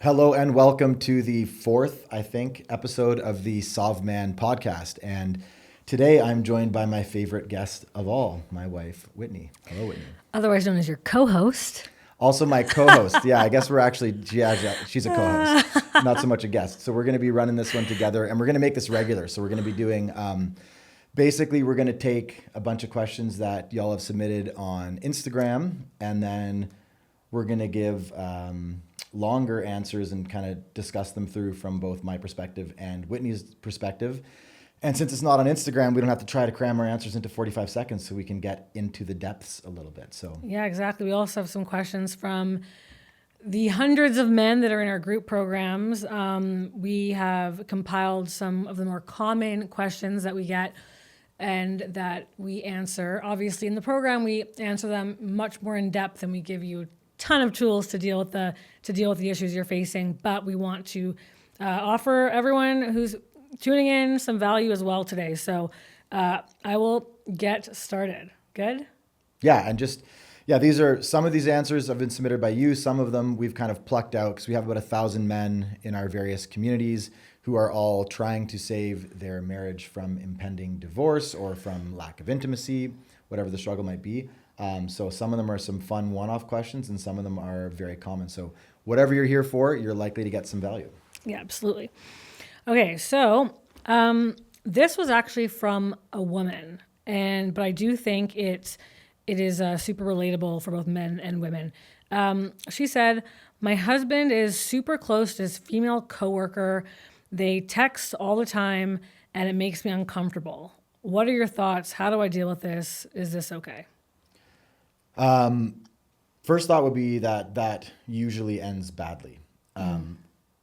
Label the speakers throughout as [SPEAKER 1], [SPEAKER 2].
[SPEAKER 1] Hello and welcome to the fourth, I think, episode of the Sov Man podcast. And today I'm joined by my favorite guest of all, my wife, Whitney. Hello, Whitney.
[SPEAKER 2] Otherwise known as your co-host.
[SPEAKER 1] Also my co-host. Yeah, I guess we're actually, she's a co-host, not so much a guest. So we're going to be running this one together and we're going to make this regular. So we're going to be doing, basically we're going to take a bunch of questions that y'all have submitted on Instagram, and then we're going to give longer answers and kind of discuss them through from both my perspective and Whitney's perspective. And since it's not on Instagram, we don't have to try to cram our answers into 45 seconds, so we can get into the depths a little bit. So
[SPEAKER 2] yeah, exactly. We also have some questions from the hundreds of men that are in our group programs. We have compiled some of the more common questions that we get and that we answer. Obviously, in the program, we answer them much more in depth, and we give you ton of tools to deal with the issues you're facing, but we want to offer everyone who's tuning in some value as well today. So I will get started. Good?
[SPEAKER 1] yeah, and these are some of these answers have been submitted by you. Some of them we've kind of plucked out because we have about 1,000 men in our various communities who are all trying to save their marriage from impending divorce or from lack of intimacy, whatever the struggle might be. So some of them are some fun one-off questions and some of them are very common. So whatever you're here for, you're likely to get some value.
[SPEAKER 2] Yeah, absolutely. Okay, so this was actually from a woman, but I do think it is super relatable for both men and women. She said, "My husband is super close to his female coworker. They text all the time, and it makes me uncomfortable. What are your thoughts? How do I deal with this? Is this okay?"
[SPEAKER 1] First thought would be that usually ends badly.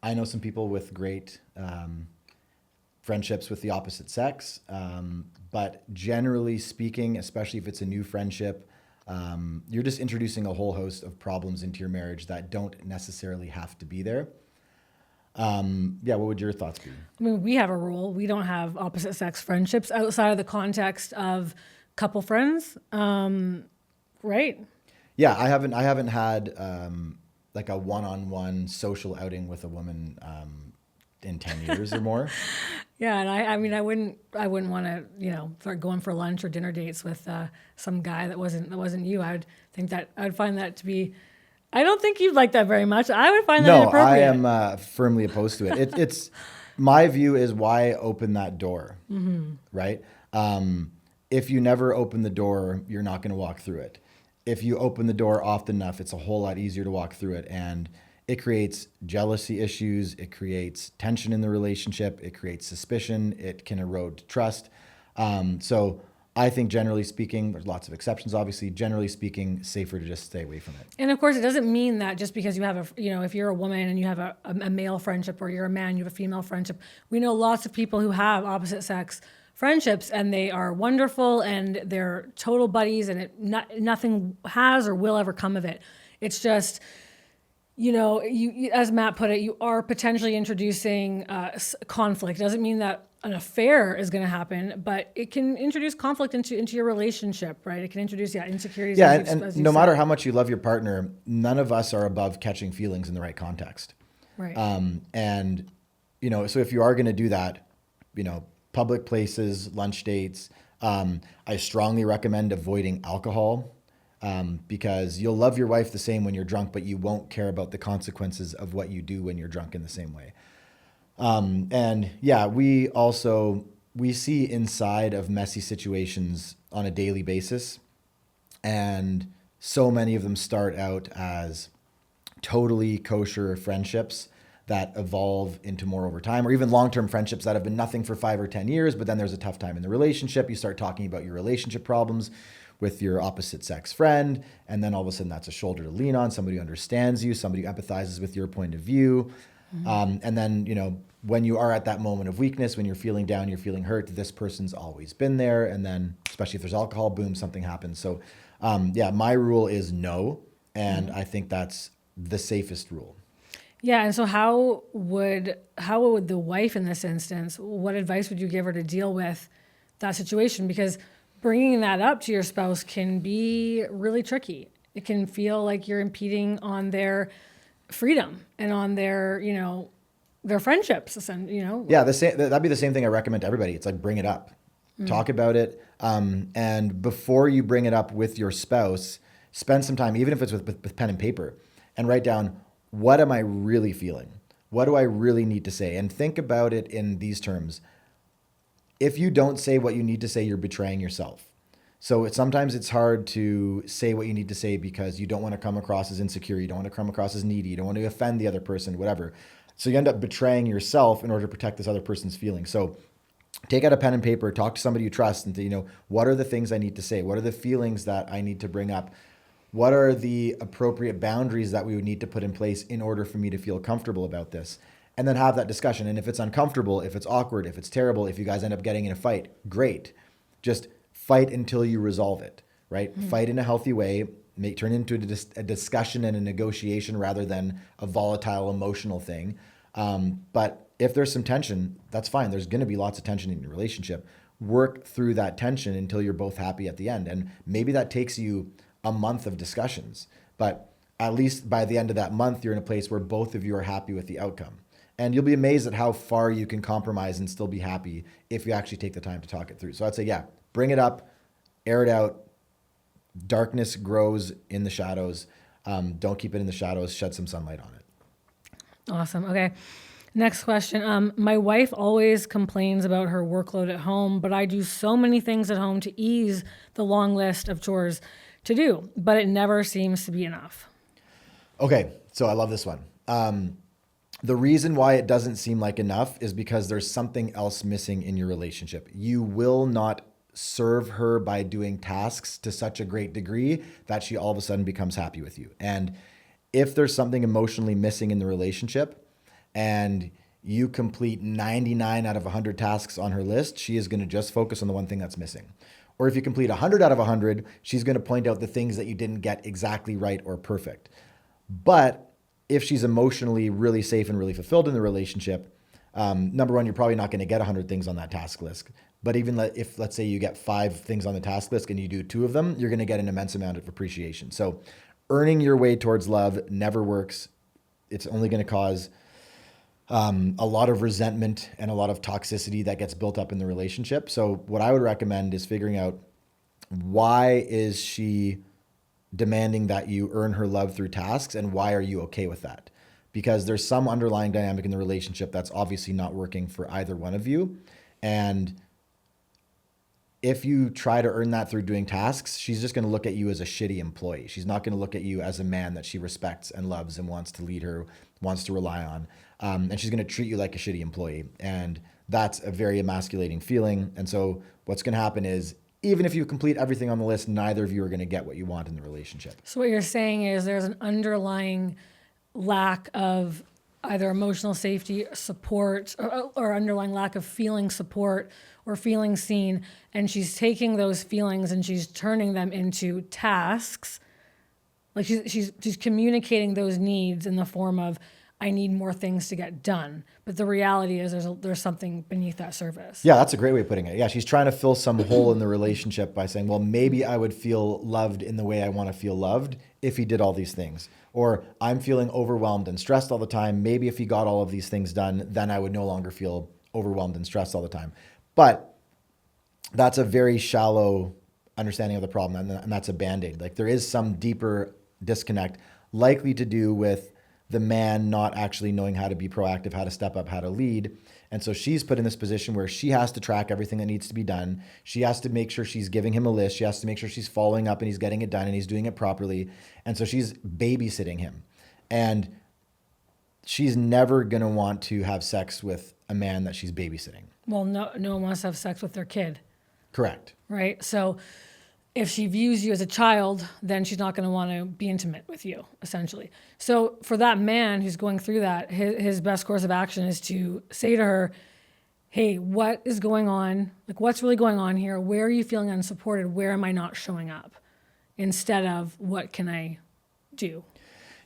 [SPEAKER 1] I know some people with great friendships with the opposite sex, but generally speaking, especially if it's a new friendship, you're just introducing a whole host of problems into your marriage that don't necessarily have to be there. What would your thoughts be?
[SPEAKER 2] I mean, we have a rule. We don't have opposite sex friendships outside of the context of couple friends. Right?
[SPEAKER 1] Yeah, I haven't had like a one-on-one social outing with a woman in 10 years or more.
[SPEAKER 2] Yeah, and I mean, I wouldn't want to, start going for lunch or dinner dates with some guy that wasn't you. I'd find that to be. I don't think you'd like that very much. I would find that inappropriate.
[SPEAKER 1] No, I am firmly opposed to it. It's my view is why open that door, right? If you never open the door, you're not going to walk through it. If you open the door often enough, it's a whole lot easier to walk through it. And it creates jealousy issues. It creates tension in the relationship. It creates suspicion. It can erode trust. So I think generally speaking, there's lots of exceptions, obviously, generally speaking, safer to just stay away from it.
[SPEAKER 2] And of course, it doesn't mean that just because you have if you're a woman and you have a male friendship, or you're a man, you have a female friendship. We know lots of people who have opposite sex friendships, and they are wonderful, and they're total buddies, and nothing has or will ever come of it. It's just, you, as Matt put it, you are potentially introducing conflict. It doesn't mean that an affair is going to happen, but it can introduce conflict into your relationship, right? It can introduce insecurities.
[SPEAKER 1] Yeah, and no matter how much you love your partner, none of us are above catching feelings in the right context.
[SPEAKER 2] Right.
[SPEAKER 1] So if you are going to do that, public places, lunch dates, I strongly recommend avoiding alcohol, because you'll love your wife the same when you're drunk, but you won't care about the consequences of what you do when you're drunk in the same way. We see inside of messy situations on a daily basis, and so many of them start out as totally kosher friendships that evolve into more over time, or even long-term friendships that have been nothing for 5 or 10 years, but then there's a tough time in the relationship. You start talking about your relationship problems with your opposite sex friend, and then all of a sudden that's a shoulder to lean on, somebody who understands you, somebody who empathizes with your point of view. And then, when you are at that moment of weakness, when you're feeling down, you're feeling hurt, this person's always been there. And then, especially if there's alcohol, boom, something happens. So, my rule is no. And I think that's the safest rule.
[SPEAKER 2] Yeah, and so how would the wife in this instance, what advice would you give her to deal with that situation? Because bringing that up to your spouse can be really tricky. It can feel like you're impeding on their freedom and on their, their friendships,
[SPEAKER 1] Yeah, that'd be the same thing I recommend to everybody. It's like, bring it up, talk about it, and before you bring it up with your spouse, spend some time, even if it's with pen and paper, and write down, what am I really feeling? What do I really need to say? And think about it in these terms. If you don't say what you need to say, you're betraying yourself. So sometimes it's hard to say what you need to say because you don't want to come across as insecure. You don't want to come across as needy. You don't want to offend the other person, whatever. So you end up betraying yourself in order to protect this other person's feelings. So take out a pen and paper, talk to somebody you trust, and say, what are the things I need to say? What are the feelings that I need to bring up? What are the appropriate boundaries that we would need to put in place in order for me to feel comfortable about this? And then have that discussion. And if it's uncomfortable, if it's awkward, if it's terrible, if you guys end up getting in a fight, great. Just fight until you resolve it, right? Mm-hmm. Fight in a healthy way, turn into a discussion and a negotiation rather than a volatile emotional thing. But if there's some tension, that's fine. There's going to be lots of tension in your relationship. Work through that tension until you're both happy at the end. And maybe that takes you a month of discussions, but at least by the end of that month, you're in a place where both of you are happy with the outcome. And you'll be amazed at how far you can compromise and still be happy if you actually take the time to talk it through. So I'd say, yeah, bring it up, air it out. Darkness grows in the shadows. Don't keep it in the shadows. Shed some sunlight on it.
[SPEAKER 2] Awesome. Okay. Next question. My wife always complains about her workload at home, but I do so many things at home to ease the long list of chores to do, but it never seems to be enough.
[SPEAKER 1] Okay. So I love this one. The reason why it doesn't seem like enough is because there's something else missing in your relationship. You will not serve her by doing tasks to such a great degree that she all of a sudden becomes happy with you. And if there's something emotionally missing in the relationship and you complete 99 out of 100 tasks on her list, she is going to just focus on the one thing that's missing. Or if you complete 100 out of 100, she's going to point out the things that you didn't get exactly right or perfect. But if she's emotionally really safe and really fulfilled in the relationship, number one, you're probably not going to get 100 things on that task list. But even if, let's say, you get 5 things on the task list and you do 2 of them, you're going to get an immense amount of appreciation. So earning your way towards love never works. It's only going to cause a lot of resentment and a lot of toxicity that gets built up in the relationship. So what I would recommend is figuring out, why is she demanding that you earn her love through tasks, and why are you okay with that? Because there's some underlying dynamic in the relationship that's obviously not working for either one of you. And if you try to earn that through doing tasks, she's just going to look at you as a shitty employee. She's not going to look at you as a man that she respects and loves and wants to lead her, wants to rely on. And she's going to treat you like a shitty employee. And that's a very emasculating feeling. And so what's going to happen is, even if you complete everything on the list, neither of you are going to get what you want in the relationship.
[SPEAKER 2] So what you're saying is there's an underlying lack of either emotional safety, support, or underlying lack of feeling support or feeling seen. And she's taking those feelings and she's turning them into tasks. Like she's communicating those needs in the form of, I need more things to get done. But the reality is there's something beneath that surface.
[SPEAKER 1] Yeah, that's a great way of putting it. Yeah, she's trying to fill some hole in the relationship by saying, well, maybe I would feel loved in the way I want to feel loved if he did all these things. Or I'm feeling overwhelmed and stressed all the time. Maybe if he got all of these things done, then I would no longer feel overwhelmed and stressed all the time. But that's a very shallow understanding of the problem, and that's a Band-Aid. Like, there is some deeper disconnect, likely to do with the man not actually knowing how to be proactive, how to step up, how to lead. And so she's put in this position where she has to track everything that needs to be done. She has to make sure she's giving him a list. She has to make sure she's following up and he's getting it done and he's doing it properly. And so she's babysitting him. And she's never going to want to have sex with a man that she's babysitting.
[SPEAKER 2] Well, no one wants to have sex with their kid.
[SPEAKER 1] Correct.
[SPEAKER 2] Right? So if she views you as a child, then she's not going to want to be intimate with you, essentially. So for that man who's going through that, his best course of action is to say to her, hey, what is going on? Like, what's really going on here? Where are you feeling unsupported? Where am I not showing up? Instead of, what can I do?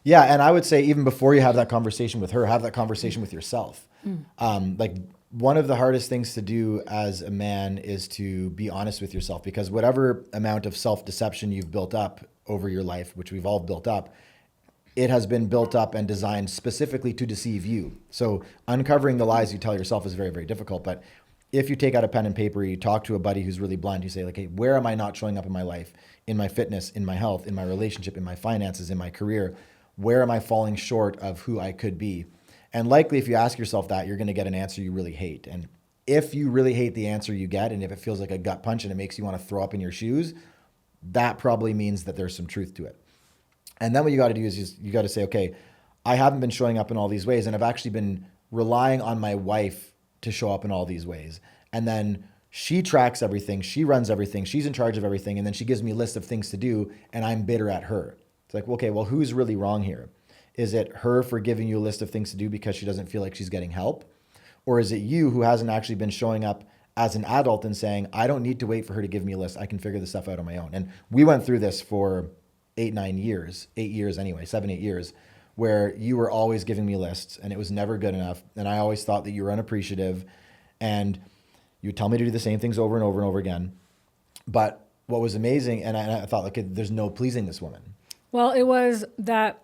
[SPEAKER 1] Yeah, and I would say, even before you have that conversation with her, have that conversation with yourself. Like, one of the hardest things to do as a man is to be honest with yourself, because whatever amount of self-deception you've built up over your life, which we've all built up, it has been built up and designed specifically to deceive you. So uncovering the lies you tell yourself is very, very difficult. But if you take out a pen and paper, you talk to a buddy who's really blind, you say like, hey, where am I not showing up in my life, in my fitness, in my health, in my relationship, in my finances, in my career? Where am I falling short of who I could be? And likely if you ask yourself that, you're going to get an answer you really hate. And if you really hate the answer you get, and if it feels like a gut punch and it makes you want to throw up in your shoes, that probably means that there's some truth to it. And then what you got to do is you got to say, okay, I haven't been showing up in all these ways, and I've actually been relying on my wife to show up in all these ways. And then she tracks everything, she runs everything, she's in charge of everything, and then she gives me a list of things to do, and I'm bitter at her. It's like, okay, well, who's really wrong here? Is it her for giving you a list of things to do because she doesn't feel like she's getting help? Or is it you who hasn't actually been showing up as an adult and saying, I don't need to wait for her to give me a list, I can figure this stuff out on my own? And we went through this for 8 years anyway, 7, 8 years, where you were always giving me lists and it was never good enough. And I always thought that you were unappreciative and you would tell me to do the same things over and over and over again. But what was amazing, and I thought, like, there's no pleasing this woman.
[SPEAKER 2] Well, it was that,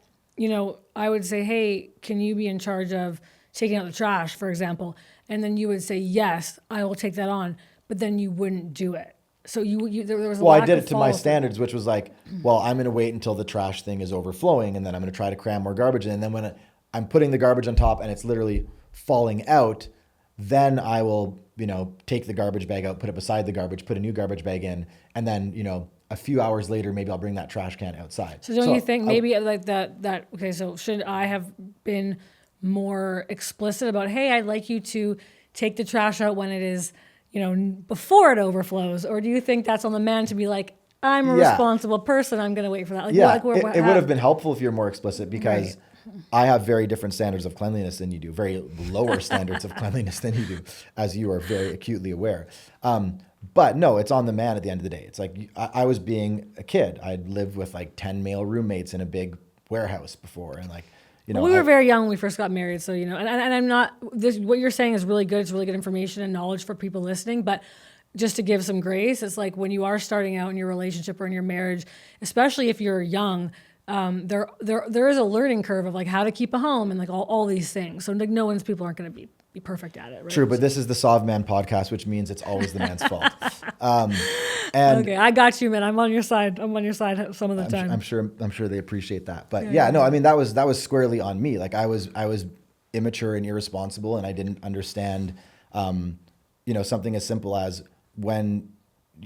[SPEAKER 2] I would say, hey, can you be in charge of taking out the trash, for example? And then you would say, yes, I will take that on. But then you wouldn't do it. So there was a lack
[SPEAKER 1] I did
[SPEAKER 2] of
[SPEAKER 1] it to my standards, which was like, well, I'm going to wait until the trash thing is overflowing, and then I'm going to try to cram more garbage in. And then when I'm putting the garbage on top and it's literally falling out, then I will, take the garbage bag out, put it beside the garbage, put a new garbage bag in, and then, a few hours later, maybe I'll bring that trash can outside.
[SPEAKER 2] So don't you think maybe like that, okay, so should I have been more explicit about, hey, I'd like you to take the trash out when it is, before it overflows? Or do you think that's on the man to be like, I'm a responsible person, I'm going to wait for that?
[SPEAKER 1] It would have been helpful if you're more explicit, because I have very different standards of cleanliness than you do, very lower standards of cleanliness than you do, as you are very acutely aware. But no, it's on the man at the end of the day. It's like I was being a kid. I'd lived with like 10 male roommates in a big warehouse before. And like,
[SPEAKER 2] we were very young when we first got married. So, and I'm not, what you're saying is really good. It's really good information and knowledge for people listening. But just to give some grace, it's like when you are starting out in your relationship or in your marriage, especially if you're young, there is a learning curve of like how to keep a home and like all these things. So like people aren't going to be perfect at it. Right?
[SPEAKER 1] True, but this is the Sov Man podcast, which means it's always the man's fault.
[SPEAKER 2] Okay, I got you, man. I'm on your side. Some of the time.
[SPEAKER 1] I'm sure they appreciate that. But no, I mean that was squarely on me. Like I was immature and irresponsible, and I didn't understand, something as simple as when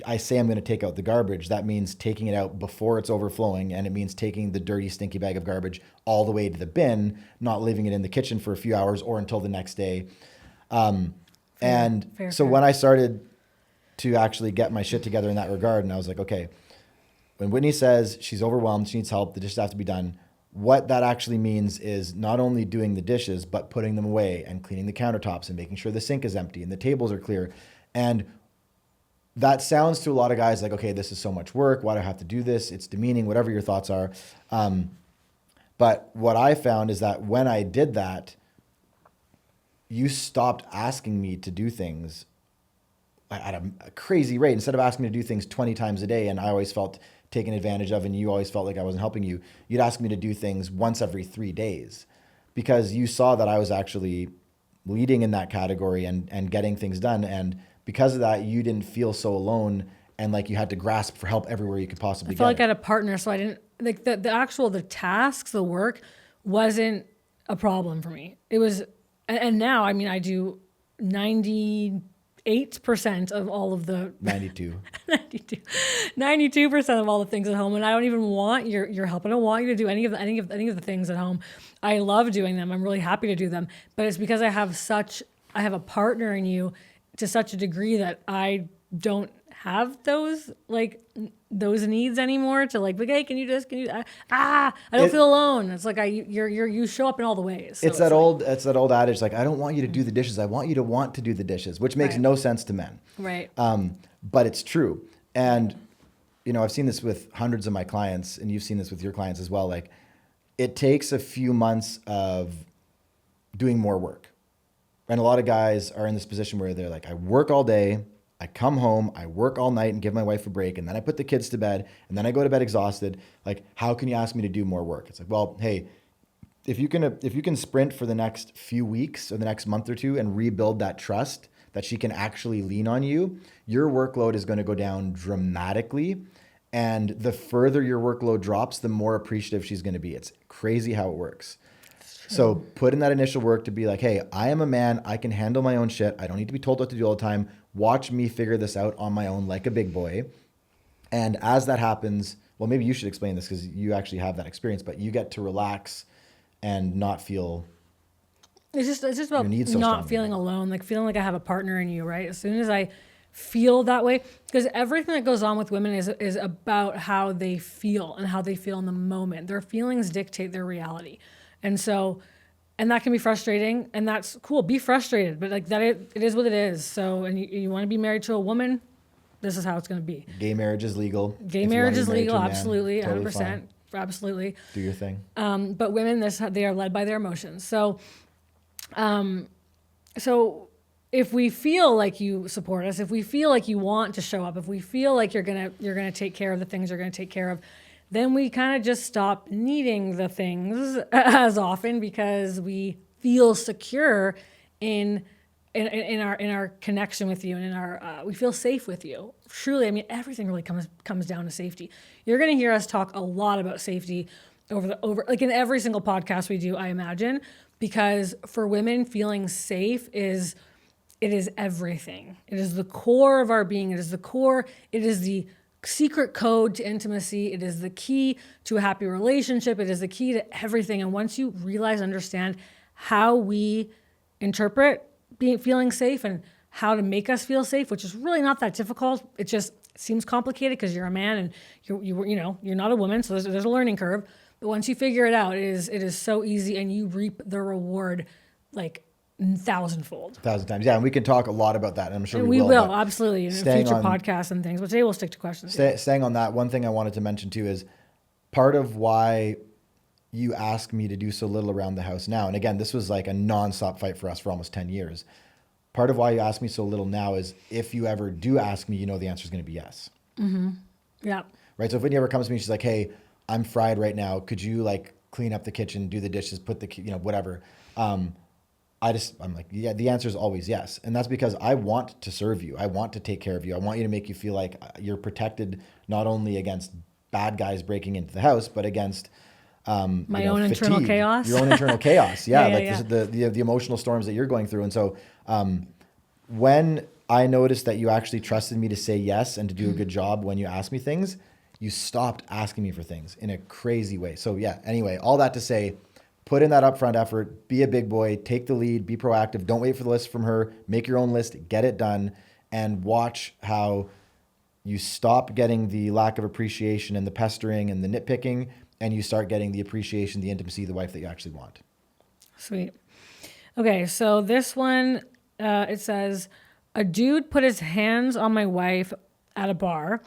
[SPEAKER 1] I say I'm going to take out the garbage, that means taking it out before it's overflowing, and it means taking the dirty, stinky bag of garbage all the way to the bin, not leaving it in the kitchen for a few hours or until the next day. Fair. When I started to actually get my shit together in that regard, and I was like, okay, when Whitney says she's overwhelmed, she needs help, the dishes have to be done, what that actually means is not only doing the dishes, but putting them away and cleaning the countertops and making sure the sink is empty and the tables are clear. And that sounds to a lot of guys like, okay, this is so much work. Why do I have to do this? It's demeaning, whatever your thoughts are. But what I found is that when I did that, you stopped asking me to do things at a crazy rate. Instead of asking me to do things 20 times a day, and I always felt taken advantage of, and you always felt like I wasn't helping you, you'd ask me to do things once every 3 days, because you saw that I was actually leading in that category and getting things done. And because of that, you didn't feel so alone and like you had to grasp for help everywhere you could possibly get.
[SPEAKER 2] I felt like I had a partner, so I didn't like the tasks, the work wasn't a problem for me. It was, and now, I mean, I do 98% of all of the 92% of all the things at home, and I don't even want your help. I don't want you to do any of the things at home. I love doing them. I'm really happy to do them, but it's because I have a partner in you to such a degree that I don't have those needs anymore to like, hey, can you I don't feel alone. It's like you show up in all the ways. So
[SPEAKER 1] it's that old adage, like, I don't want you to do the dishes, I want you to want to do the dishes, which makes no sense to men.
[SPEAKER 2] Right.
[SPEAKER 1] But it's true. And I've seen this with hundreds of my clients, and you've seen this with your clients as well. Like, it takes a few months of doing more work. And a lot of guys are in this position where they're like, I work all day, I come home, I work all night and give my wife a break, and then I put the kids to bed, and then I go to bed exhausted. Like, how can you ask me to do more work? It's like, well, hey, if you can sprint for the next few weeks or the next month or two and rebuild that trust that she can actually lean on you, your workload is going to go down dramatically. And the further your workload drops, the more appreciative she's going to be. It's crazy how it works. So put in that initial work to be like, hey, I am a man. I can handle my own shit. I don't need to be told what to do all the time. Watch me figure this out on my own like a big boy. And as that happens, well, maybe you should explain this because you actually have that experience, but you get to relax and not feel
[SPEAKER 2] It's just about
[SPEAKER 1] needs so
[SPEAKER 2] not
[SPEAKER 1] strongly.
[SPEAKER 2] feeling alone, like feeling like I have a partner in you, right? As soon as I feel that way, because everything that goes on with women is about how they feel and how they feel in the moment. Their feelings dictate their reality. And so, and that can be frustrating, and that's cool. Be frustrated, but like that, it is what it is. So, and you want to be married to a woman, this is how it's going to be.
[SPEAKER 1] Gay marriage is legal.
[SPEAKER 2] Gay
[SPEAKER 1] If you
[SPEAKER 2] marriage
[SPEAKER 1] wanna
[SPEAKER 2] is
[SPEAKER 1] be married
[SPEAKER 2] legal,
[SPEAKER 1] to a man,
[SPEAKER 2] absolutely,
[SPEAKER 1] totally
[SPEAKER 2] 100%,
[SPEAKER 1] fine.
[SPEAKER 2] absolutely.
[SPEAKER 1] Do your thing.
[SPEAKER 2] But women, they are led by their emotions. So, so if we feel like you support us, if we feel like you want to show up, if we feel like you're gonna take care of the things you're gonna take care of, then we kind of just stop needing the things as often because we feel secure in our connection with you and in our we feel safe with you. Truly, I mean, everything really comes down to safety. You're going to hear us talk a lot about safety over like in every single podcast we do, I imagine, because for women, feeling safe is everything. It is the core of our being. It is the core. It is the secret code to intimacy. It is the key to a happy relationship. It is the key to everything. And once you realize, understand how we interpret feeling safe and how to make us feel safe, which is really not that difficult. It just seems complicated because you're a man and you're not a woman, so there's a learning curve. But once you figure it out, it is so easy, and you reap the reward like thousandfold.
[SPEAKER 1] 1,000 times. Yeah, and we can talk a lot about that, and I'm sure
[SPEAKER 2] And
[SPEAKER 1] we will.
[SPEAKER 2] will
[SPEAKER 1] but
[SPEAKER 2] absolutely in
[SPEAKER 1] staying
[SPEAKER 2] future
[SPEAKER 1] on-
[SPEAKER 2] podcasts and things. But today we'll stick to questions.
[SPEAKER 1] Staying on that, one thing I wanted to mention too is part of why you ask me to do so little around the house now. And again, this was like a nonstop fight for us for almost 10 years. Part of why you ask me so little now is if you ever do ask me, the answer is going to be yes.
[SPEAKER 2] Yeah.
[SPEAKER 1] Right. So if Whitney ever comes to me, she's like, hey, I'm fried right now. Could you like clean up the kitchen, do the dishes, put the, whatever. I'm like, yeah, the answer is always yes. And that's because I want to serve you. I want to take care of you. I want you to make you feel like you're protected, not only against bad guys breaking into the house, but against
[SPEAKER 2] My own internal
[SPEAKER 1] fatigue,
[SPEAKER 2] chaos.
[SPEAKER 1] your own internal chaos. Yeah.
[SPEAKER 2] Yeah.
[SPEAKER 1] The emotional storms that you're going through. And so when I noticed that you actually trusted me to say yes and to do a good job when you asked me things, you stopped asking me for things in a crazy way. So yeah, anyway, all that to say, put in that upfront effort, be a big boy, take the lead, be proactive. Don't wait for the list from her. Make your own list, get it done, and watch how you stop getting the lack of appreciation and the pestering and the nitpicking, and you start getting the appreciation, the intimacy, the wife that you actually want.
[SPEAKER 2] Sweet. Okay, so this one, it says, a dude put his hands on my wife at a bar,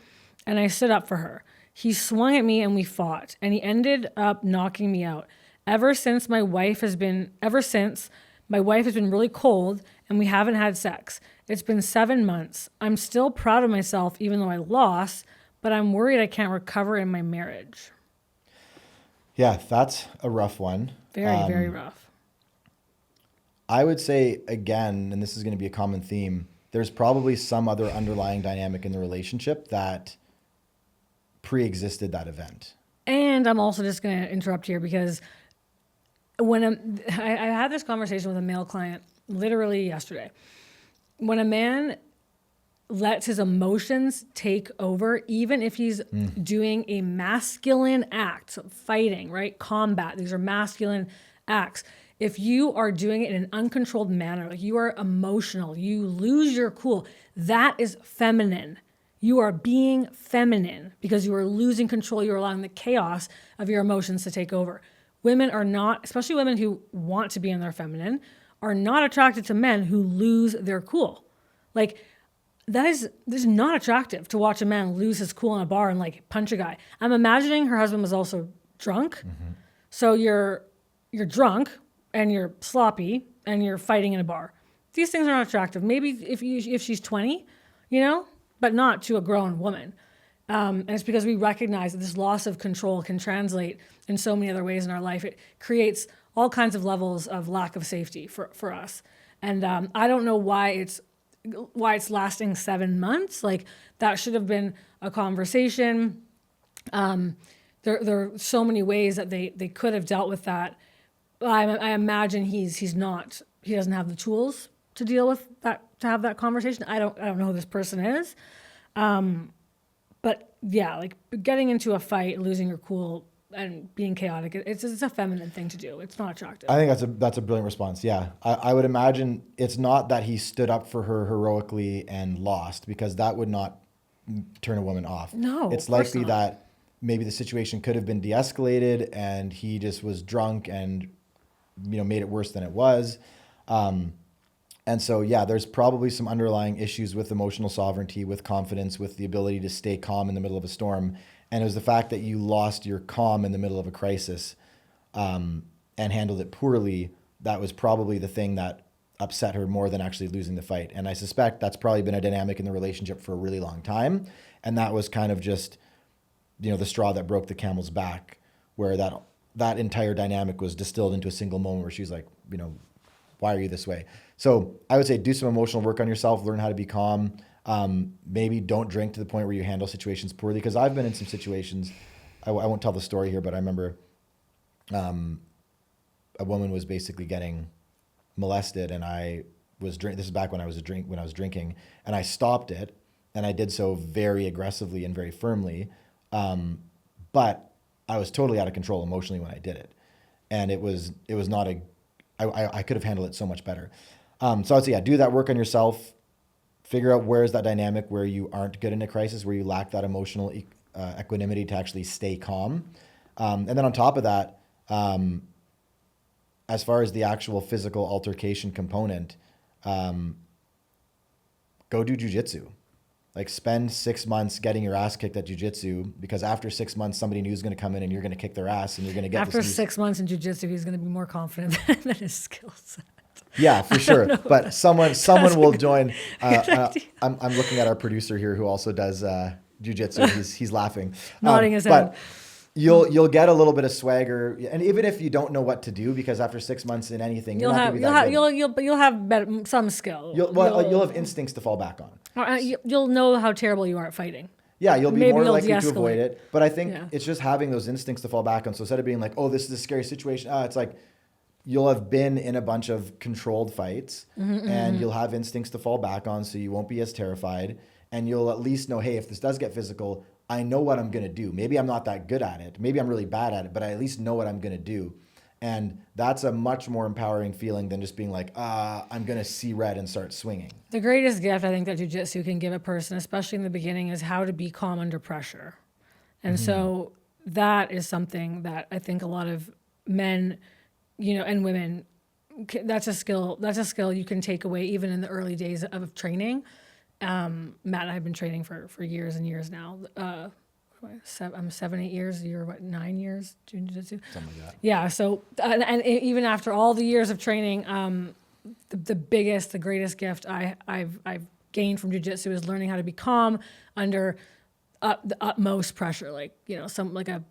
[SPEAKER 2] and I stood up for her. He swung at me and we fought, and he ended up knocking me out. Ever since my wife has been really cold, and we haven't had sex. It's been 7 months. I'm still proud of myself, even though I lost, but I'm worried I can't recover in my marriage.
[SPEAKER 1] Yeah, that's a rough one.
[SPEAKER 2] Very, very rough.
[SPEAKER 1] I would say, again, and this is going to be a common theme, there's probably some other underlying dynamic in the relationship that pre-existed that event.
[SPEAKER 2] And I'm also just going to interrupt here because I had this conversation with a male client literally yesterday. When a man lets his emotions take over, even if he's doing a masculine act, so fighting, right? Combat, these are masculine acts. If you are doing it in an uncontrolled manner, like you are emotional, you lose your cool, that is feminine. You are being feminine because you are losing control. You're allowing the chaos of your emotions to take over. Women are not, especially women who want to be in their feminine, are not attracted to men who lose their cool. Like, this is not attractive to watch a man lose his cool in a bar and like punch a guy. I'm imagining her husband was also drunk. Mm-hmm. So you're drunk and you're sloppy and you're fighting in a bar. These things are not attractive. Maybe if she's 20, but not to a grown woman. And it's because we recognize that this loss of control can translate in so many other ways in our life. It creates all kinds of levels of lack of safety for us. And I don't know why it's lasting 7 months. Like, that should have been a conversation. There are so many ways that they could have dealt with that. I imagine he doesn't have the tools to deal with that, to have that conversation. I don't know who this person is. But yeah, like getting into a fight, losing your cool, and being chaotic, it's a feminine thing to do. It's not attractive.
[SPEAKER 1] I think that's a brilliant response. Yeah. I would imagine it's not that he stood up for her heroically and lost, because that would not turn a woman off.
[SPEAKER 2] No,
[SPEAKER 1] it's
[SPEAKER 2] of course
[SPEAKER 1] likely
[SPEAKER 2] not.
[SPEAKER 1] that maybe the situation could have been de-escalated and he just was drunk and, made it worse than it was. And so, yeah, there's probably some underlying issues with emotional sovereignty, with confidence, with the ability to stay calm in the middle of a storm. And it was the fact that you lost your calm in the middle of a crisis, and handled it poorly. That was probably the thing that upset her more than actually losing the fight. And I suspect that's probably been a dynamic in the relationship for a really long time. And that was kind of just, the straw that broke the camel's back, where that entire dynamic was distilled into a single moment where she's like, why are you this way? So I would say do some emotional work on yourself, learn how to be calm. Maybe don't drink to the point where you handle situations poorly. Because I've been in some situations, I won't tell the story here, but I remember a woman was basically getting molested, and I was this is back when I was drinking, and I stopped it, and I did so very aggressively and very firmly, but I was totally out of control emotionally when I did it, and it was not I could have handled it so much better. So I'd say, yeah, do that work on yourself. Figure out where's that dynamic where you aren't good in a crisis, where you lack that emotional equanimity to actually stay calm. And then on top of that, as far as the actual physical altercation component, go do jujitsu. Like, spend 6 months getting your ass kicked at jujitsu, because after 6 months, somebody new is going to come in and you're going to kick their ass, and you're going to get
[SPEAKER 2] After
[SPEAKER 1] this
[SPEAKER 2] 6 months in jiu-jitsu, he's going to be more confident than his skill set.
[SPEAKER 1] Yeah, for sure. But someone will join. I'm looking at our producer here who also does jujitsu. He's laughing,
[SPEAKER 2] Nodding his
[SPEAKER 1] but
[SPEAKER 2] head.
[SPEAKER 1] you'll get a little bit of swagger, and even if you don't know what to do, because after 6 months in anything, you're not going to be that good.
[SPEAKER 2] You'll have some skill.
[SPEAKER 1] You'll have instincts to fall back on.
[SPEAKER 2] You'll know how terrible you are at fighting.
[SPEAKER 1] Yeah, you'll be
[SPEAKER 2] Maybe
[SPEAKER 1] more
[SPEAKER 2] you'll
[SPEAKER 1] likely to
[SPEAKER 2] de-escalate.
[SPEAKER 1] avoid it. But I think
[SPEAKER 2] Yeah.
[SPEAKER 1] it's just having those instincts to fall back on. So instead of being like, oh, this is a scary situation, it's like you'll have been in a bunch of controlled fights, and you'll have instincts to fall back on, so you won't be as terrified. And you'll at least know, hey, if this does get physical, I know what I'm going to do. Maybe I'm not that good at it. Maybe I'm really bad at it, but I at least know what I'm going to do. And that's a much more empowering feeling than just being like, I'm going to see red and start swinging.
[SPEAKER 2] The greatest gift I think that jiu-jitsu can give a person, especially in the beginning, is how to be calm under pressure. And so that is something that I think a lot of men, and women, that's a skill you can take away even in the early days of training. Matt and I have been training for years and years now. I'm 7, 8 years. You're what, 9 years jiu-jitsu?
[SPEAKER 1] Something like that.
[SPEAKER 2] Yeah. So, and even after all the years of training, the greatest gift I've gained from jiu-jitsu is learning how to be calm under the utmost pressure. Like, like a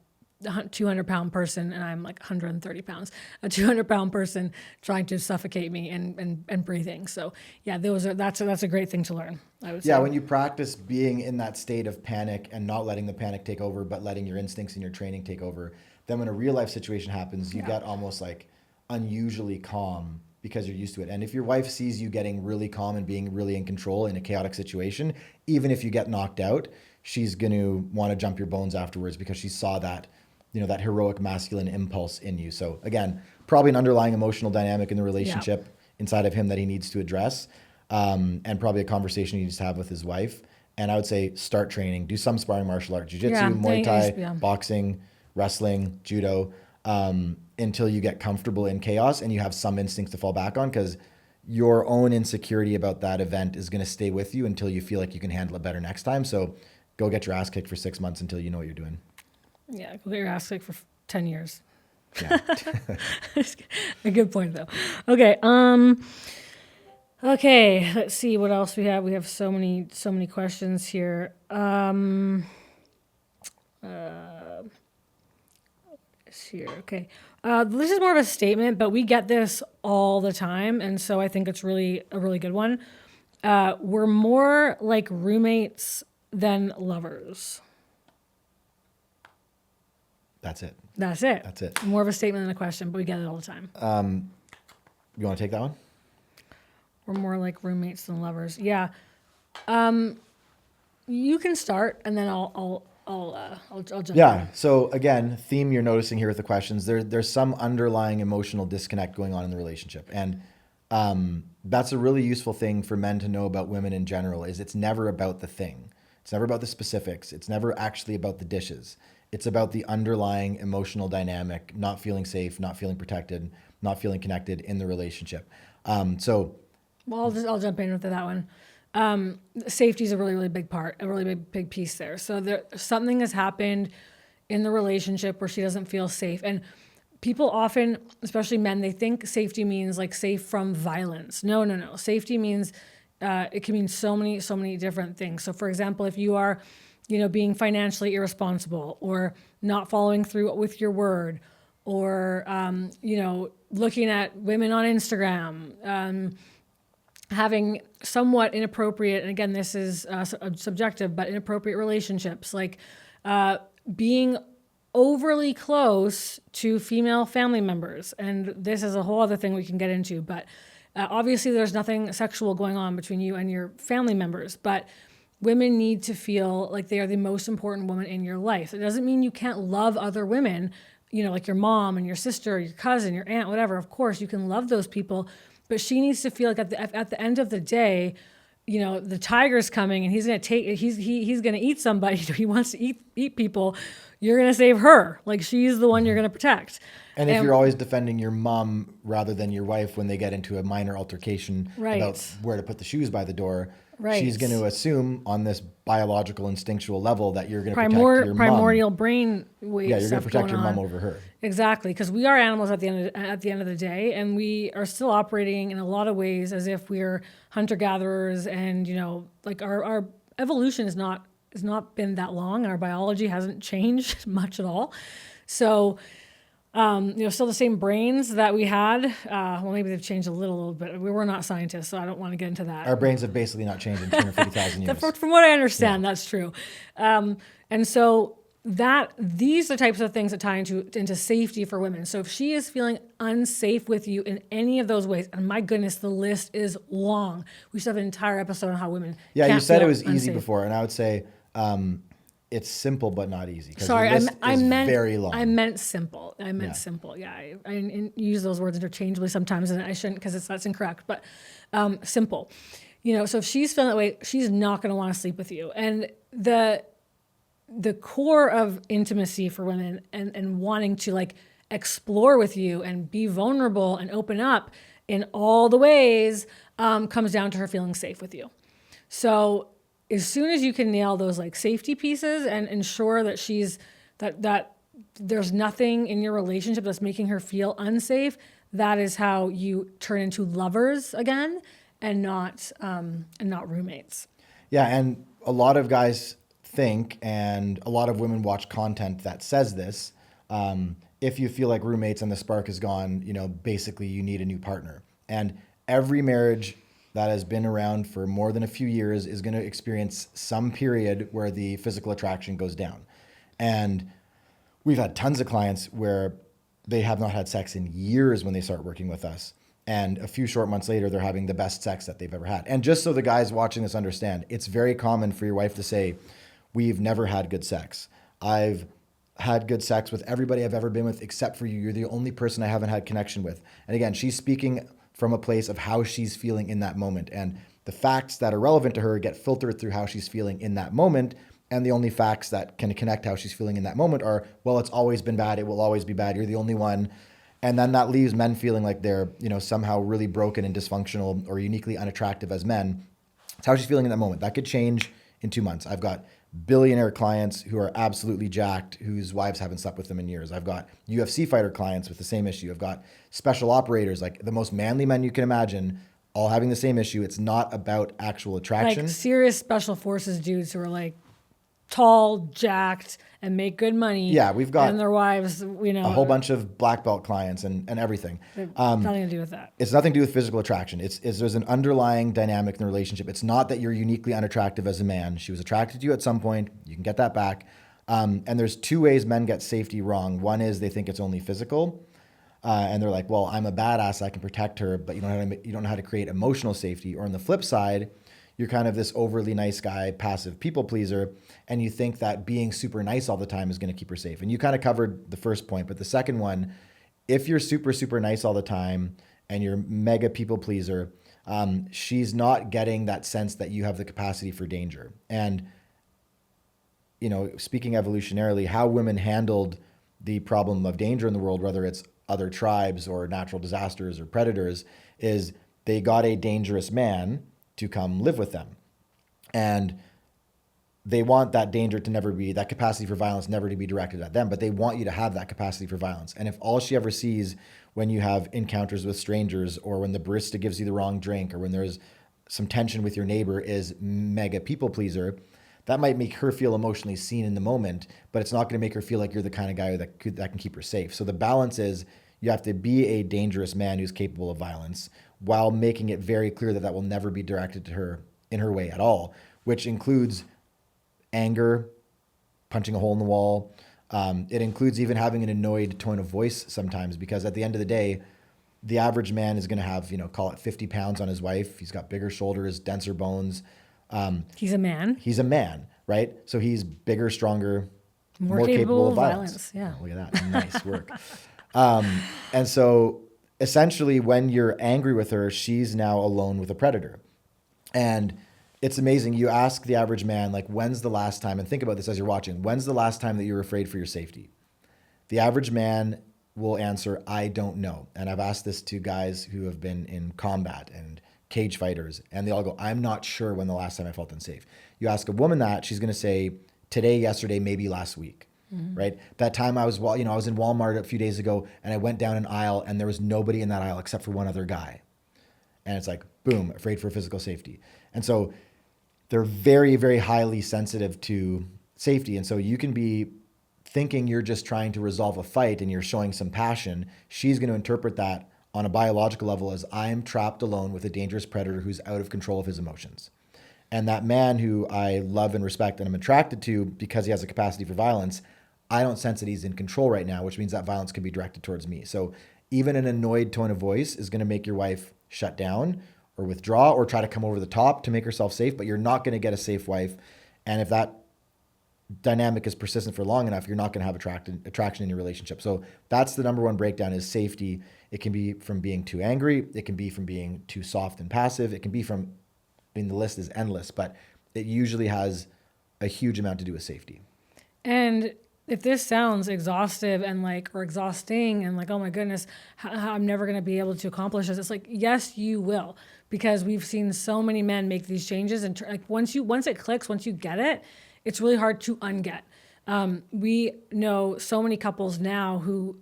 [SPEAKER 2] 200-pound person, and I'm like 130 pounds, a 200-pound person trying to suffocate me and breathing. So yeah, that's a great thing to learn, I would say.
[SPEAKER 1] Yeah, when you practice being in that state of panic and not letting the panic take over, but letting your instincts and your training take over, then when a real life situation happens, you get almost like unusually calm because you're used to it. And if your wife sees you getting really calm and being really in control in a chaotic situation, even if you get knocked out, she's going to want to jump your bones afterwards, because she saw that, that heroic masculine impulse in you. So again, probably an underlying emotional dynamic in the relationship inside of him that he needs to address, and probably a conversation he needs to have with his wife. And I would say start training, do some sparring martial art, jiu-jitsu, Muay Thai, boxing, wrestling, judo, until you get comfortable in chaos and you have some instincts to fall back on, because your own insecurity about that event is going to stay with you until you feel like you can handle it better next time. So go get your ass kicked for 6 months until you know what you're doing.
[SPEAKER 2] Yeah, go get your ass kicked for 10 years.
[SPEAKER 1] Yeah.
[SPEAKER 2] A good point, though. Okay. Okay, let's see what else we have. We have so many questions here. Here, okay. This is more of a statement, but we get this all the time, and so I think it's really a really good one. We're more like roommates than lovers.
[SPEAKER 1] That's it.
[SPEAKER 2] That's it.
[SPEAKER 1] That's it.
[SPEAKER 2] More of a statement than a question, but we get it all the time.
[SPEAKER 1] You want to take that one?
[SPEAKER 2] We're more like roommates than lovers. Yeah. You can start, and then I'll jump
[SPEAKER 1] Yeah.
[SPEAKER 2] in.
[SPEAKER 1] So again, theme you're noticing here with the questions. There's some underlying emotional disconnect going on in the relationship, and that's a really useful thing for men to know about women in general. Is it's never about the thing. It's never about the specifics. It's never actually about the dishes. It's about the underlying emotional dynamic, not feeling safe, not feeling protected, not feeling connected in the relationship. So
[SPEAKER 2] Well, I'll jump in with that one. Safety is a really big part, a really big piece there. So something has happened in the relationship where she doesn't feel safe, and people often, especially men, they think safety means like safe from violence. No. Safety means it can mean so many different things. So, for example, if you are, being financially irresponsible or not following through with your word, or looking at women on Instagram. Having somewhat inappropriate, and again, this is subjective, but inappropriate relationships, like being overly close to female family members. And this is a whole other thing we can get into, but obviously there's nothing sexual going on between you and your family members, but women need to feel like they are the most important woman in your life. It doesn't mean you can't love other women, like your mom and your sister, your cousin, your aunt, whatever. Of course, you can love those people, but she needs to feel like at the end of the day, the tiger's coming and he's gonna eat somebody. He wants to eat people. You're gonna save her. Like, she's the one you're gonna protect.
[SPEAKER 1] And if you're always defending your mom rather than your wife when they get into a minor altercation
[SPEAKER 2] Right.
[SPEAKER 1] about where to put the shoes by the door,
[SPEAKER 2] Right.
[SPEAKER 1] she's going to assume on this biological instinctual level that you're going to protect your mom.
[SPEAKER 2] Primordial brain wave.
[SPEAKER 1] Yeah, you're going to protect your
[SPEAKER 2] going
[SPEAKER 1] mom
[SPEAKER 2] on.
[SPEAKER 1] over her.
[SPEAKER 2] Exactly, because we are animals at the end of the day, and we are still operating in a lot of ways as if we're hunter gatherers, and like our evolution has not been that long, and our biology hasn't changed much at all. So, still the same brains that we had. Well, maybe they've changed a little bit. We were not scientists, so I don't want to get into that.
[SPEAKER 1] Our brains have basically not changed in 250,000 years.
[SPEAKER 2] From what I understand, that's true. And so these are the types of things that tie into safety for women. So if she is feeling unsafe with you in any of those ways, and my goodness, the list is long. We should have an entire episode on how women.
[SPEAKER 1] Yeah, you
[SPEAKER 2] can't
[SPEAKER 1] said it
[SPEAKER 2] feel
[SPEAKER 1] was easy
[SPEAKER 2] unsafe.
[SPEAKER 1] before, and I would say it's simple but not easy. 'Cause
[SPEAKER 2] Sorry,
[SPEAKER 1] the list
[SPEAKER 2] I
[SPEAKER 1] is
[SPEAKER 2] meant
[SPEAKER 1] very long.
[SPEAKER 2] I meant simple. I meant
[SPEAKER 1] Yeah.
[SPEAKER 2] simple. Yeah, I use those words interchangeably sometimes, and I shouldn't because that's incorrect. But simple. So if she's feeling that way, she's not going to want to sleep with you. And the core of intimacy for women and wanting to like explore with you and be vulnerable and open up in all the ways comes down to her feeling safe with you. So as soon as you can nail those like safety pieces and ensure that she's that there's nothing in your relationship that's making her feel unsafe, that is how you turn into lovers again and not roommates.
[SPEAKER 1] Yeah, and a lot of guys think, and a lot of women watch content that says this. If you feel like roommates and the spark is gone, basically you need a new partner. And every marriage that has been around for more than a few years is going to experience some period where the physical attraction goes down. And we've had tons of clients where they have not had sex in years when they start working with us. And a few short months later, they're having the best sex that they've ever had. And just so the guys watching this understand, it's very common for your wife to say, we've never had good sex. I've had good sex with everybody I've ever been with except for you. You're the only person I haven't had connection with. And again, she's speaking from a place of how she's feeling in that moment. And the facts that are relevant to her get filtered through how she's feeling in that moment. And the only facts that can connect how she's feeling in that moment are, well, it's always been bad. It will always be bad. You're the only one. And then that leaves men feeling like they're, somehow really broken and dysfunctional or uniquely unattractive as men. It's how she's feeling in that moment. That could change in 2 months. I've got billionaire clients who are absolutely jacked, whose wives haven't slept with them in years. I've got UFC fighter clients with the same issue. I've got special operators, like the most manly men you can imagine, all having the same issue. It's not about actual attraction.
[SPEAKER 2] Like serious special forces dudes who are like tall, jacked, and make good money.
[SPEAKER 1] Yeah, we've got
[SPEAKER 2] and their wives,
[SPEAKER 1] a whole bunch of black belt clients and everything.
[SPEAKER 2] Nothing to do with that.
[SPEAKER 1] It's nothing to do with physical attraction. It's there's an underlying dynamic in the relationship. It's not that you're uniquely unattractive as a man. She was attracted to you at some point. You can get that back. And there's two ways men get safety wrong. One is they think it's only physical. And they're like, well, I'm a badass. I can protect her, but you don't know how to create emotional safety. Or on the flip side, you're kind of this overly nice guy, passive people pleaser, and you think that being super nice all the time is going to keep her safe. And you kind of covered the first point, but the second one, if you're super, super nice all the time and you're mega people pleaser, she's not getting that sense that you have the capacity for danger. And, speaking evolutionarily, how women handled the problem of danger in the world, whether it's other tribes or natural disasters or predators, is they got a dangerous man to come live with them. And they want that danger to never be, that capacity for violence never to be directed at them, but they want you to have that capacity for violence. And if all she ever sees when you have encounters with strangers, or when the barista gives you the wrong drink, or when there's some tension with your neighbor, is mega people pleaser, that might make her feel emotionally seen in the moment, but it's not going to make her feel like you're the kind of guy that can keep her safe. So the balance is you have to be a dangerous man who's capable of violence, while making it very clear that will never be directed to her in her way at all, which includes anger, punching a hole in the wall. It includes even having an annoyed tone of voice sometimes, because at the end of the day, the average man is going to have, call it 50 pounds on his wife. He's got bigger shoulders, denser bones.
[SPEAKER 2] He's a man.
[SPEAKER 1] He's a man, right? So he's bigger, stronger,
[SPEAKER 2] More capable of violence. Yeah.
[SPEAKER 1] Oh, look at that. Nice work. And so essentially, when you're angry with her, she's now alone with a predator. And it's amazing. You ask the average man, like, when's the last time, and think about this as you're watching, when's the last time that you were afraid for your safety? The average man will answer, I don't know. And I've asked this to guys who have been in combat and cage fighters, and they all go, I'm not sure when the last time I felt unsafe. You ask a woman that, she's going to say, today, yesterday, maybe last week. Right? That time I was in Walmart a few days ago, and I went down an aisle and there was nobody in that aisle except for one other guy. And it's like, boom, afraid for physical safety. And so they're very, very highly sensitive to safety. And so you can be thinking you're just trying to resolve a fight and you're showing some passion. She's going to interpret that on a biological level as, I'm trapped alone with a dangerous predator who's out of control of his emotions. And that man who I love and respect and I'm attracted to because he has a capacity for violence, I don't sense that he's in control right now, which means that violence could be directed towards me. So even an annoyed tone of voice is going to make your wife shut down or withdraw or try to come over the top to make herself safe, but you're not going to get a safe wife. And if that dynamic is persistent for long enough, you're not going to have attraction in your relationship. So that's the number one breakdown, is safety. It can be from being too angry. It can be from being too soft and passive. It can be from, the list is endless, but it usually has a huge amount to do with safety.
[SPEAKER 2] And if this sounds exhaustive and or exhausting and oh my goodness, I'm never going to be able to accomplish this, it's like, yes, you will, because we've seen so many men make these changes, and once it clicks, once you get it, it's really hard to unget. We know so many couples now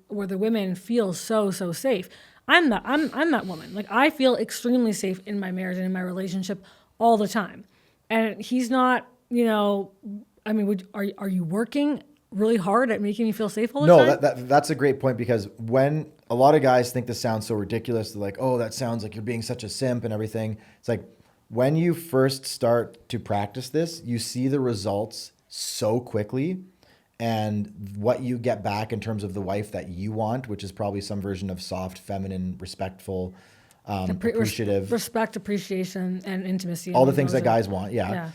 [SPEAKER 2] where the women feel so safe. I'm that woman. I feel extremely safe in my marriage and in my relationship all the time, and he's not. I mean, are you working really hard at making me feel safe all the time?
[SPEAKER 1] No, that's a great point, because when a lot of guys think this sounds so ridiculous, they're like, oh, that sounds like you're being such a simp and everything. It's like, when you first start to practice this, you see the results so quickly, and what you get back in terms of the wife that you want, which is probably some version of soft, feminine, respectful, appreciative.
[SPEAKER 2] Respect, appreciation, and intimacy.
[SPEAKER 1] All the things that guys want, yeah.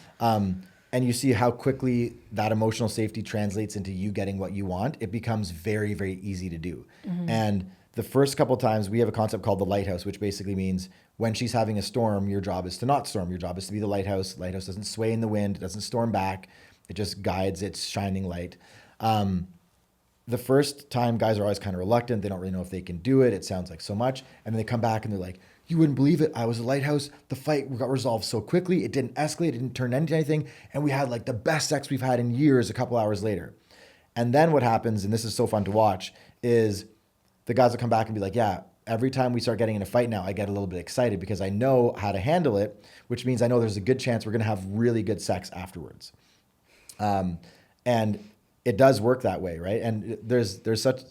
[SPEAKER 1] And you see how quickly that emotional safety translates into you getting what you want. It becomes very, very easy to do. Mm-hmm. And the first couple of times, we have a concept called the lighthouse, which basically means when she's having a storm, your job is to not storm. Your job is to be the lighthouse. Lighthouse doesn't sway in the wind. It doesn't storm back. It just guides its shining light. The first time, guys are always kind of reluctant. They don't really know if they can do it. It sounds like so much. And then they come back and they're like, you wouldn't believe it. I was a lighthouse. The fight got resolved so quickly. It didn't escalate. It didn't turn into anything. And we had the best sex we've had in years a couple hours later. And then what happens, and this is so fun to watch, is the guys will come back and be like, yeah, every time we start getting in a fight now, I get a little bit excited because I know how to handle it, which means I know there's a good chance we're going to have really good sex afterwards. And it does work that way, right? And there's such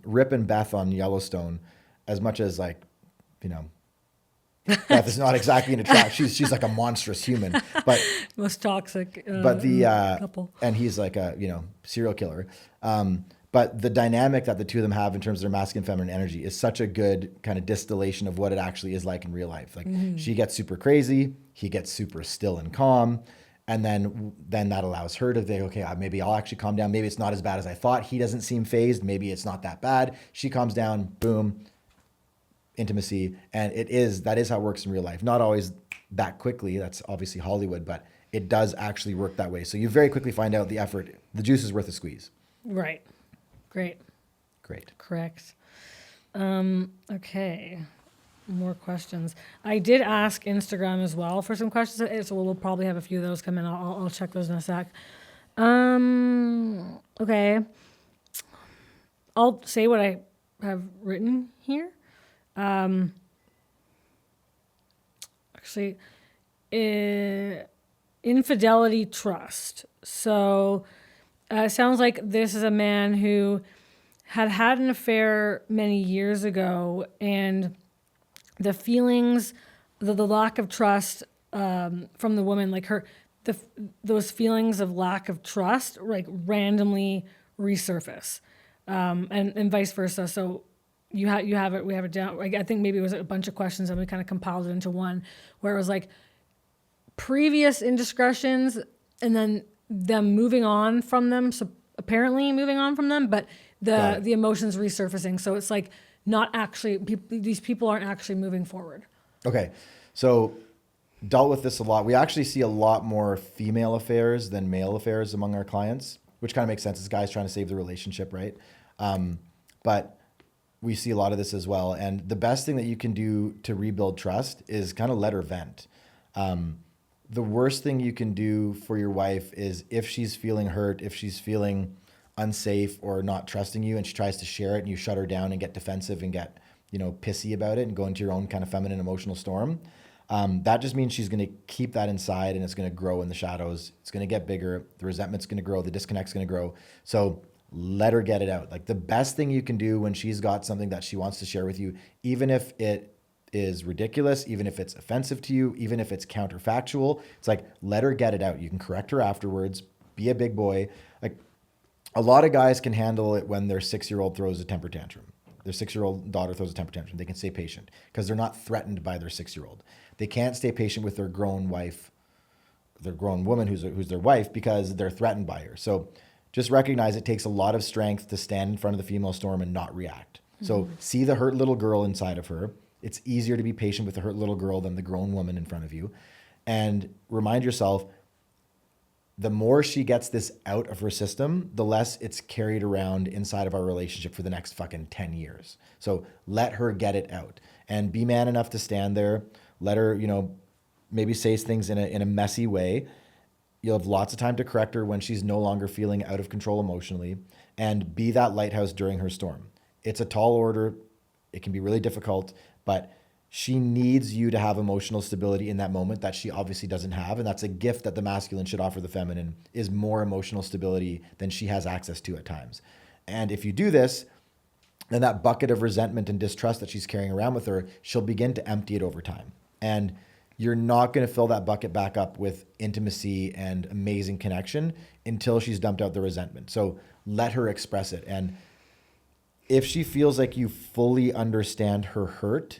[SPEAKER 1] Rip and Beth on Yellowstone, as much as like, you know, Beth is not exactly an attract. She's like a monstrous human, but
[SPEAKER 2] Most toxic
[SPEAKER 1] but the
[SPEAKER 2] couple.
[SPEAKER 1] and he's like a serial killer. But the dynamic that the two of them have in terms of their masculine and feminine energy is such a good kind of distillation of what it actually is like in real life. Like she gets super crazy, he gets super still and calm. And then that allows her to think, okay, maybe I'll actually calm down. Maybe it's not as bad as I thought. He doesn't seem phased. Maybe it's not that bad. She calms down, boom, intimacy. And that is how it works in real life. Not always that quickly. That's obviously Hollywood, but it does actually work that way. So you very quickly find out the juice is worth a squeeze.
[SPEAKER 2] Right. Great. Correct. Okay. More questions. I did ask Instagram as well for some questions, so we'll probably have a few of those come in. I'll check those in a sec. Okay. I'll say what I have written here. Actually, infidelity trust. So it sounds like this is a man who had an affair many years ago, and the feelings, the lack of trust from the woman, like those feelings of lack of trust, like randomly resurface, and vice versa. So we have it down. I think maybe it was a bunch of questions and we kind of compiled it into one, where it was like previous indiscretions and then them moving on from them. So apparently moving on from them, but the emotions resurfacing. So it's like, not actually, these people aren't actually moving forward.
[SPEAKER 1] Okay. So dealt with this a lot. We actually see a lot more female affairs than male affairs among our clients, which kind of makes sense. This guy's trying to save the relationship, right? But we see a lot of this as well. And the best thing that you can do to rebuild trust is kind of let her vent. The worst thing you can do for your wife is if she's feeling hurt, if she's feeling unsafe or not trusting you and she tries to share it and you shut her down and get defensive and get, pissy about it and go into your own kind of feminine emotional storm, that just means she's going to keep that inside and it's going to grow in the shadows. It's going to get bigger. The resentment's going to grow. The disconnect's going to grow. So let her get it out. Like the best thing you can do when she's got something that she wants to share with you, even if it is ridiculous, even if it's offensive to you, even if it's counterfactual, it's like, let her get it out. You can correct her afterwards. Be a big boy. Like, a lot of guys can handle it when their 6-year-old throws a temper tantrum. Their 6-year-old daughter throws a temper tantrum. They can stay patient because they're not threatened by their 6-year-old. They can't stay patient with their grown wife, their grown woman who's their wife, because they're threatened by her. So just recognize it takes a lot of strength to stand in front of the female storm and not react. So see the hurt little girl inside of her. It's easier to be patient with the hurt little girl than the grown woman in front of you. And remind yourself, the more she gets this out of her system, the less it's carried around inside of our relationship for the next fucking 10 years. So let her get it out and be man enough to stand there. Let her, maybe say things in a messy way. You'll have lots of time to correct her when she's no longer feeling out of control emotionally, and be that lighthouse during her storm. It's a tall order. It can be really difficult, but she needs you to have emotional stability in that moment that she obviously doesn't have. And that's a gift that the masculine should offer the feminine, is more emotional stability than she has access to at times. And if you do this, then that bucket of resentment and distrust that she's carrying around with her, she'll begin to empty it over time. And you're not going to fill that bucket back up with intimacy and amazing connection until she's dumped out the resentment. So let her express it. And if she feels like you fully understand her hurt,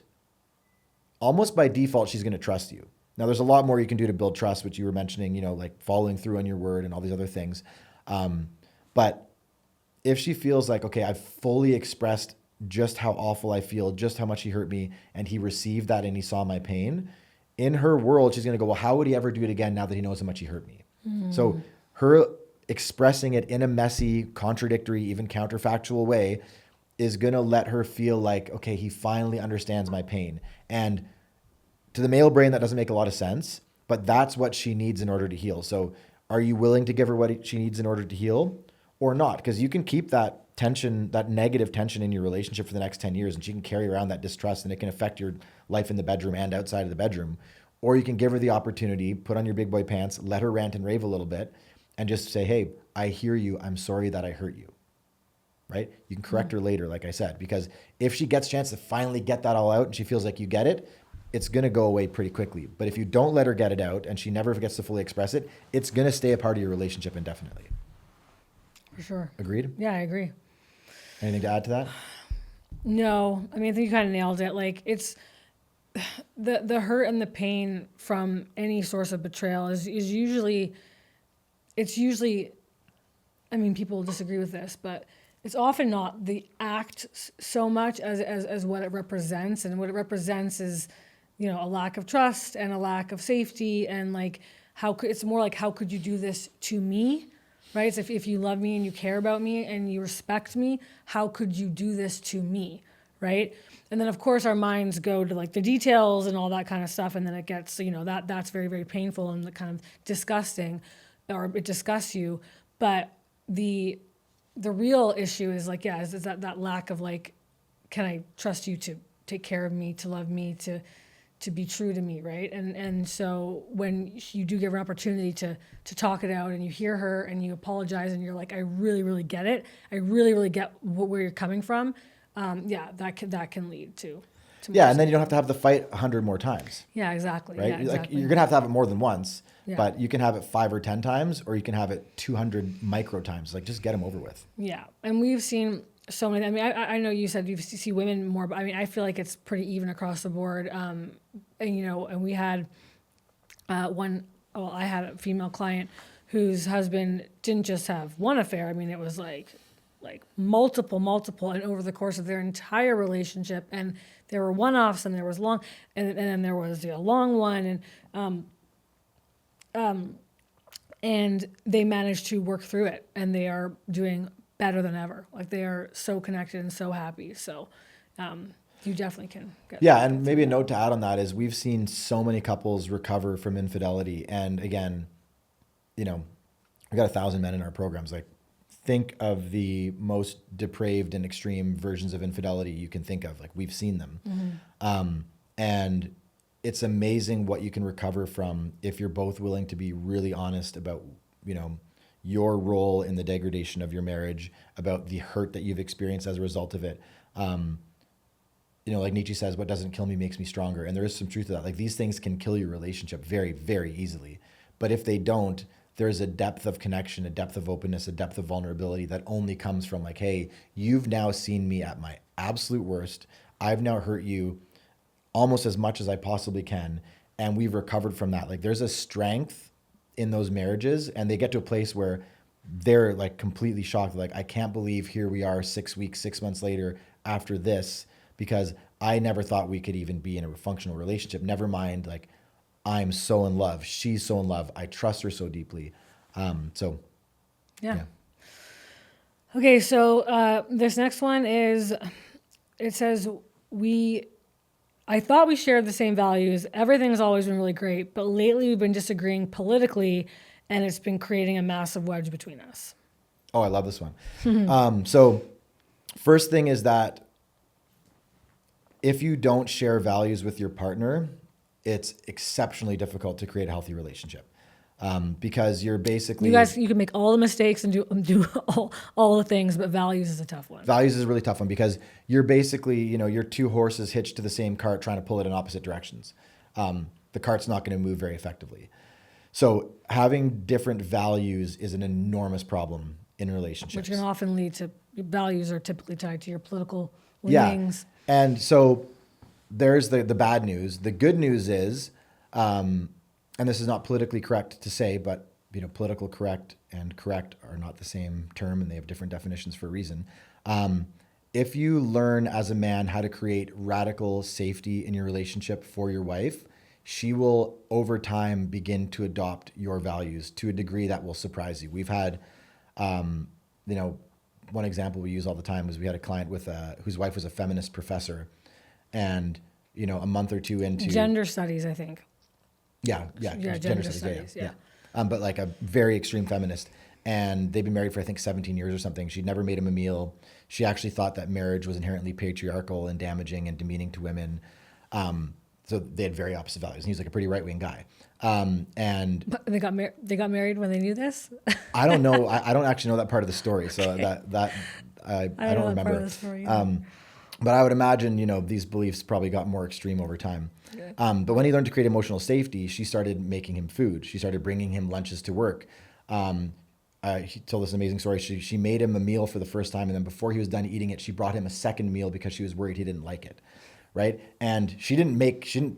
[SPEAKER 1] almost by default, she's going to trust you. Now, there's a lot more you can do to build trust, which you were mentioning, like following through on your word and all these other things. But if she feels like, okay, I've fully expressed just how awful I feel, just how much he hurt me, and he received that and he saw my pain, in her world, she's going to go, well, how would he ever do it again now that he knows how much he hurt me? So her expressing it in a messy, contradictory, even counterfactual way is going to let her feel like, okay, he finally understands my pain. And to the male brain, that doesn't make a lot of sense, but that's what she needs in order to heal. So are you willing to give her what she needs in order to heal or not? Because you can keep that tension, that negative tension in your relationship for the next 10 years, and she can carry around that distrust, and it can affect your life in the bedroom and outside of the bedroom. Or you can give her the opportunity, put on your big boy pants, let her rant and rave a little bit, and just say, hey, I hear you. I'm sorry that I hurt you. Right? You can correct her later, like I said, because if she gets a chance to finally get that all out and she feels like you get it, it's going to go away pretty quickly. But if you don't let her get it out and she never gets to fully express it, it's going to stay a part of your relationship indefinitely.
[SPEAKER 2] For sure.
[SPEAKER 1] Agreed?
[SPEAKER 2] Yeah, I agree.
[SPEAKER 1] Anything to add to that?
[SPEAKER 2] No, I mean, I think you kind of nailed it. Like, it's the hurt and the pain from any source of betrayal is usually, I mean, people disagree with this, but it's often not the act so much as what it represents. And what it represents is, a lack of trust and a lack of safety. And like, it's more like, how could you do this to me? Right? So if you love me and you care about me and you respect me, how could you do this to me? Right? And then of course our minds go to like the details and all that kind of stuff. And then it gets, that's very, very painful and kind of disgusting, or it disgusts you. But the real issue is like, is that lack of like, can I trust you to take care of me, to love me, to be true to me, right? And so when you do give her an opportunity to talk it out and you hear her and you apologize and you're like, I really, really get it. I really, really get where you're coming from. That can lead to
[SPEAKER 1] yeah, and then you don't have to have the fight 100 more times.
[SPEAKER 2] Yeah, exactly.
[SPEAKER 1] Right?
[SPEAKER 2] Yeah, exactly.
[SPEAKER 1] Like, you're going to have it more than once,
[SPEAKER 2] Yeah.
[SPEAKER 1] but you can have it 5 or 10 times, or you can have it 200 micro times. Like, just get them over with.
[SPEAKER 2] Yeah, and we've seen so many. I mean, I know you said you see women more, but I mean, I feel like it's pretty even across the board. And we had I had a female client whose husband didn't just have one affair. I mean, it was like multiple, and over the course of their entire relationship. And there were one-offs, and there was long, and then there was a long one, and they managed to work through it, and they are doing better than ever. Like, they are so connected and so happy. So you definitely can get
[SPEAKER 1] and maybe a note to add on that is we've seen so many couples recover from infidelity. And again, we got 1,000 men in our programs. Like, think of the most depraved and extreme versions of infidelity you can think of. Like, we've seen them. Mm-hmm. And it's amazing what you can recover from if you're both willing to be really honest about, your role in the degradation of your marriage, about the hurt that you've experienced as a result of it. Like Nietzsche says, what doesn't kill me makes me stronger. And there is some truth to that. Like, these things can kill your relationship very, very easily. But if they don't, there's a depth of connection, a depth of openness, a depth of vulnerability that only comes from like, hey, you've now seen me at my absolute worst. I've now hurt you almost as much as I possibly can. And we've recovered from that. Like, there's a strength in those marriages, and they get to a place where they're like completely shocked. Like, I can't believe here we are 6 weeks, 6 months later after this, because I never thought we could even be in a functional relationship. Never mind, like, I'm so in love. She's so in love. I trust her so deeply. Yeah.
[SPEAKER 2] Okay, so this next one is, it says, I thought we shared the same values. Everything's always been really great, but lately we've been disagreeing politically, and it's been creating a massive wedge between us.
[SPEAKER 1] Oh, I love this one. So first thing is that if you don't share values with your partner, it's exceptionally difficult to create a healthy relationship. Because you're basically...
[SPEAKER 2] You can make all the mistakes and do all the things, but values is a tough one.
[SPEAKER 1] Values is a really tough one because you're basically, you're 2 horses hitched to the same cart trying to pull it in opposite directions. The cart's not going to move very effectively. So having different values is an enormous problem in relationships.
[SPEAKER 2] Which can often lead to, values are typically tied to your political leanings.
[SPEAKER 1] Yeah. And so there's the bad news. The good news is... and this is not politically correct to say, but political correct and correct are not the same term, and they have different definitions for a reason. If you learn as a man how to create radical safety in your relationship for your wife, she will over time begin to adopt your values to a degree that will surprise you. We've had, one example we use all the time was we had a client with whose wife was a feminist professor, and a month or two into
[SPEAKER 2] gender studies, I think.
[SPEAKER 1] Yeah,
[SPEAKER 2] gender studies. Yeah.
[SPEAKER 1] But like a very extreme feminist. and they've been married for I think 17 years or something. She'd never made him a meal. She actually thought that marriage was inherently patriarchal and damaging and demeaning to women. So they had very opposite values. And he was like a pretty right-wing guy. And
[SPEAKER 2] But they got married when they knew this.
[SPEAKER 1] I don't know. I don't actually know that part of the story. So
[SPEAKER 2] Okay.
[SPEAKER 1] I
[SPEAKER 2] I
[SPEAKER 1] don't
[SPEAKER 2] know that part
[SPEAKER 1] remember.
[SPEAKER 2] of the story either.
[SPEAKER 1] But I would imagine, these beliefs probably got more extreme over time.
[SPEAKER 2] Okay.
[SPEAKER 1] But when he learned to create emotional safety, she started making him food. She started bringing him lunches to work. He told this amazing story. She made him a meal for the first time, and then before he was done eating it, she brought him a second meal because she was worried he didn't like it, right? And she didn't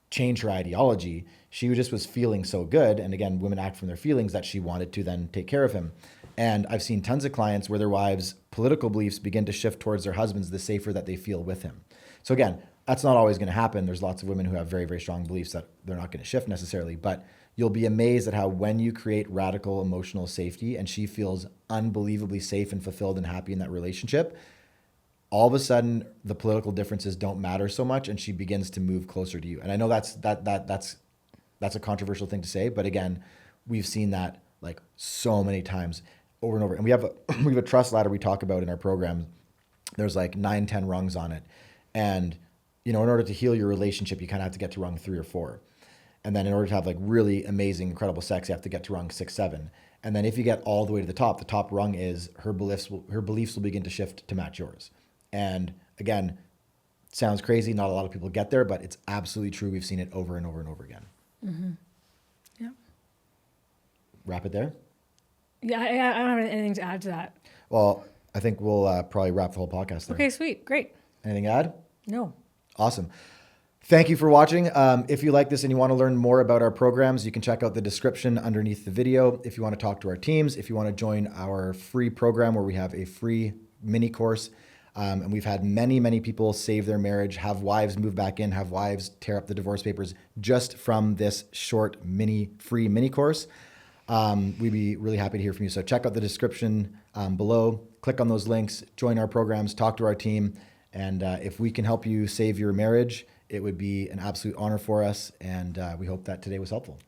[SPEAKER 1] change her ideology. She just was feeling so good. And again, women act from their feelings, that she wanted to then take care of him. And I've seen tons of clients where their wives' political beliefs begin to shift towards their husbands the safer that they feel with him. So again, that's not always going to happen. There's lots of women who have very, very strong beliefs that they're not going to shift necessarily, but you'll be amazed at how when you create radical emotional safety and she feels unbelievably safe and fulfilled and happy in that relationship, all of a sudden the political differences don't matter so much and she begins to move closer to you. And I know that's a controversial thing to say, but again, we've seen that like so many times over and over. And we have a trust ladder we talk about in our program. There's like 9, 10 rungs on it. And in order to heal your relationship, you kind of have to get to rung 3 or 4. And then in order to have like really amazing, incredible sex, you have to get to rung 6, 7. And then if you get all the way to the top rung is her beliefs will begin to shift to match yours. And again, sounds crazy. Not a lot of people get there, but it's absolutely true. We've seen it over and over and over again.
[SPEAKER 2] Mm-hmm. Yeah.
[SPEAKER 1] Wrap it there?
[SPEAKER 2] Yeah, I don't have anything to add to that.
[SPEAKER 1] Well, I think we'll probably wrap the whole podcast there.
[SPEAKER 2] Okay, sweet. Great.
[SPEAKER 1] Anything to add?
[SPEAKER 2] No.
[SPEAKER 1] Awesome. Thank you for watching. If you like this and you want to learn more about our programs, you can check out the description underneath the video. If you want to talk to our teams, if you want to join our free program where we have a free mini course, and we've had many, many people save their marriage, have wives move back in, have wives tear up the divorce papers just from this short free mini course. We'd be really happy to hear from you. So check out the description below, click on those links, join our programs, talk to our team. And if we can help you save your marriage, it would be an absolute honor for us. And we hope that today was helpful.